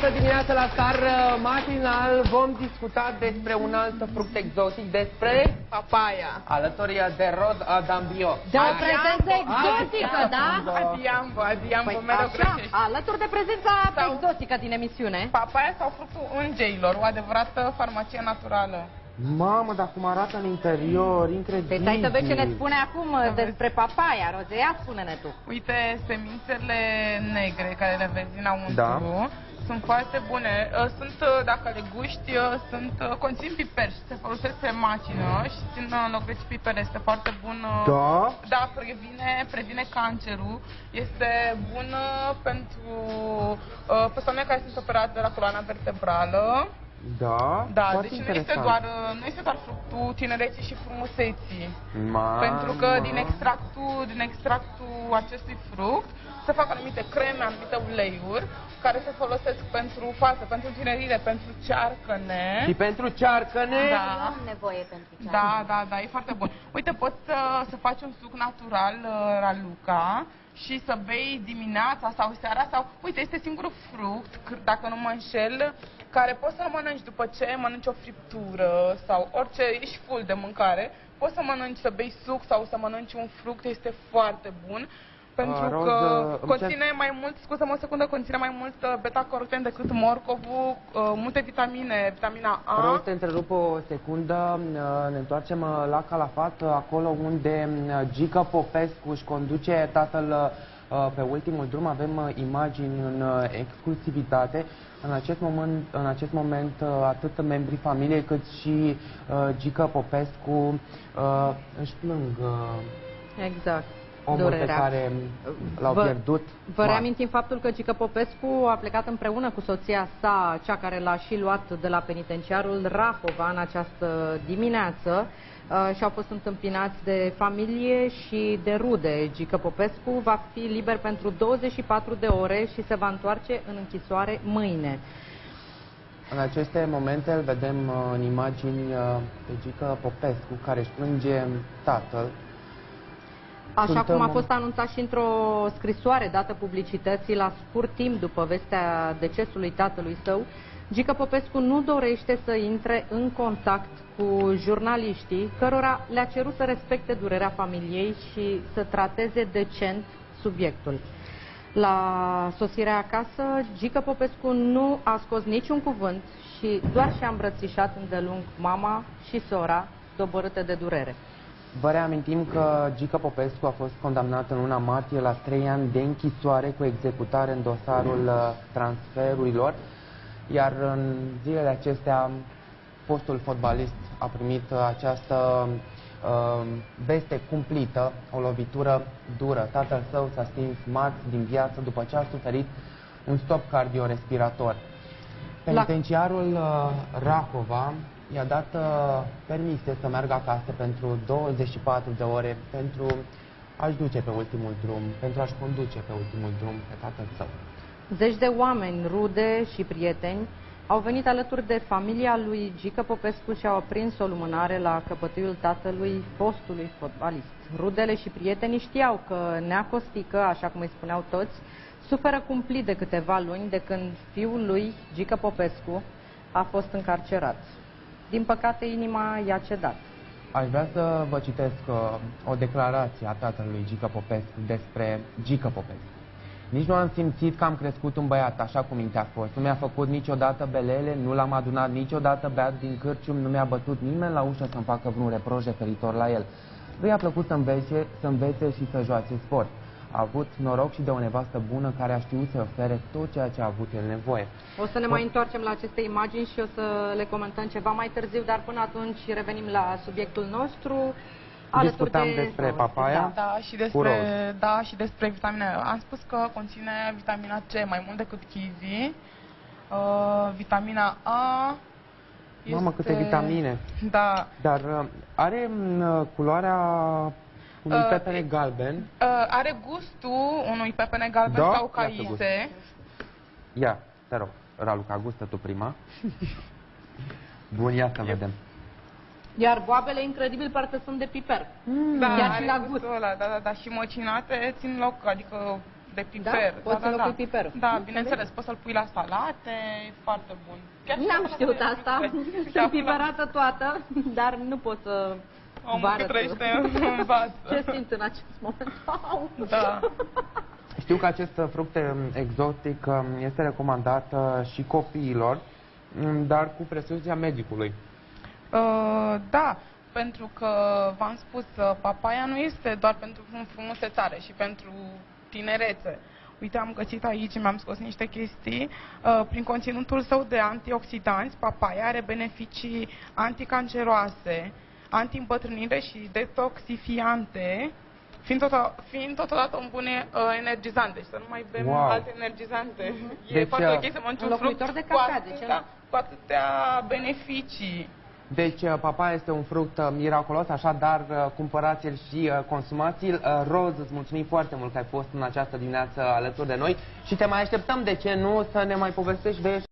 această dimineață la Star Matinal vom discuta despre un alt fruct exotic, despre papaya. Alături de Rod Adambio. De o prezență exotică, da? Adiambo, mereu greșești. Alături de prezența exotică din emisiune. Papaya sau fructul îngerilor, o adevărată farmacie naturală. Mamă, dar cum arată în interior, incredibil. Deci hai să vezi ce ne spune acum despre papaya, Rozea, spune-ne tu. Uite, semințele negre care le vezi înăuntru, sunt foarte bune. Sunt, dacă le guști, conțin piper și se folosesc pe macină și țin înlocuiți piper. Este foarte bun. Da? Da, previne cancerul. Este bun pentru persoanele care sunt operate de la coloana vertebrală. Da, da, foarte deci interesant. nu este doar fructul tinereții și frumuseții. Mamă. Pentru că din extractul acestui fruct se fac anumite creme, anumite uleiuri care se folosesc pentru față, pentru tinerire, pentru cearcăne. Și pentru cearcăne? Da. Nu am nevoie pentru cearcăne. Da, e foarte bun. Uite, poți să faci un suc natural, Raluca, și să bei dimineața sau seara sau... Uite, este singurul fruct, dacă nu mă înșel, care poți să-l mănânci după ce mănânci o friptură sau orice, ești full de mâncare, poți să mănânci, să bei suc sau să mănânci un fruct, este foarte bun. Pentru că conține mai mult, scuză-mă o secundă, conține mai mult beta-caroten decât morcovul, multe vitamine, vitamina A. Vreau să te întrerup o secundă, ne întoarcem la Calafat, acolo unde Gică Popescu își conduce tatăl pe ultimul drum. Avem imagini în exclusivitate. În acest moment atât membrii familiei cât și Gică Popescu își plâng exact omul pe care l-au pierdut. Vă reamintim faptul că Gică Popescu a plecat împreună cu soția sa, cea care l-a și luat de la penitenciarul Rahova în această dimineață, și au fost întâmpinați de familie și de rude. Gică Popescu va fi liber pentru 24 de ore și se va întoarce în închisoare mâine. În aceste momente îl vedem în imagini pe Gică Popescu, care își plânge tatăl. Așa cum a fost anunțat și într-o scrisoare dată publicității la scurt timp după vestea decesului tatălui său, Gică Popescu nu dorește să intre în contact cu jurnaliștii, cărora le-a cerut să respecte durerea familiei și să trateze decent subiectul. La sosirea acasă, Gică Popescu nu a scos niciun cuvânt și doar și-a îmbrățișat îndelung mama și sora, doborâte de durere. Vă reamintim că Gică Popescu a fost condamnat în luna martie la 3 ani de închisoare cu executare în dosarul transferurilor, iar în zilele acestea fostul fotbalist a primit această veste cumplită, o lovitură dură. Tatăl său s-a stins marți din viață după ce a suferit un stop cardiorespirator. Penitenciarul Rahova i-a dat permise să meargă acasă pentru 24 de ore pentru a-și duce pe ultimul drum, pentru a-și conduce pe ultimul drum pe tatăl său. Zeci de oameni, rude și prieteni, au venit alături de familia lui Gică Popescu și au aprins o lumânare la căpătâiul tatălui fostului fotbalist. Rudele și prietenii știau că Nea Costică, așa cum îi spuneau toți, suferă cumplit de câteva luni de când fiul lui, Gică Popescu, a fost încarcerat. Din păcate, inima i-a cedat. Aș vrea să vă citesc o declarație a tatălui Gică Popescu despre Gică Popescu. Nici nu am simțit că am crescut un băiat așa cum minte a fost. Nu mi-a făcut niciodată belele, nu l-am adunat niciodată beat din cârcium, nu mi-a bătut nimeni la ușă să-mi facă vreun reproș referitor la el. Lui a plăcut să învețe și să joace sport. A avut noroc și de o nevastă bună care a știut să ofere tot ceea ce a avut el nevoie. O să ne mai întoarcem la aceste imagini și o să le comentăm ceva mai târziu, dar până atunci revenim la subiectul nostru. Discutam despre papaya. Da, și despre vitamine. Am spus că conține vitamina C mai mult decât kiwi, vitamina A. Mamă, câte vitamine! Da. Dar are culoarea unui pepene galben. Are gustul unui pepene galben sau caise. Ia, te rog, Raluca, gustă tu prima. Bun, ia să vedem. Iar boabele, incredibil, parcă sunt de piper. Da, chiar și la gust. Da, și măcinate țin loc, adică de piper. Da? Poți înlocui piperul. Da, bineînțeles, poți să-l pui la salate, e foarte bun. N-am știut asta, sunt piperată toată, dar nu pot să omul cât trăiește învață. Ce simți în acest moment? Da. Știu că acest fruct exotic este recomandat și copiilor, dar cu prescripția medicului. Da, pentru că v-am spus, papaia nu este doar pentru frumusețare și pentru tinerețe. Uite, am găsit aici, mi-am scos niște chestii. Prin conținutul său de antioxidanți, papaia are beneficii anticanceroase, anti-îmbătrânire și detoxifiante, fiind totodată un bun energizant. Deci să nu mai bem alte energizante. E foarte ok să mănânci un fruct de cafea, cu atâtea beneficii. Deci papaia este un fruct miraculos, așadar cumpărați-l și consumați-l. Roz, îți mulțumim foarte mult că ai fost în această dimineață alături de noi și te mai așteptăm, de ce nu, să ne mai povestești de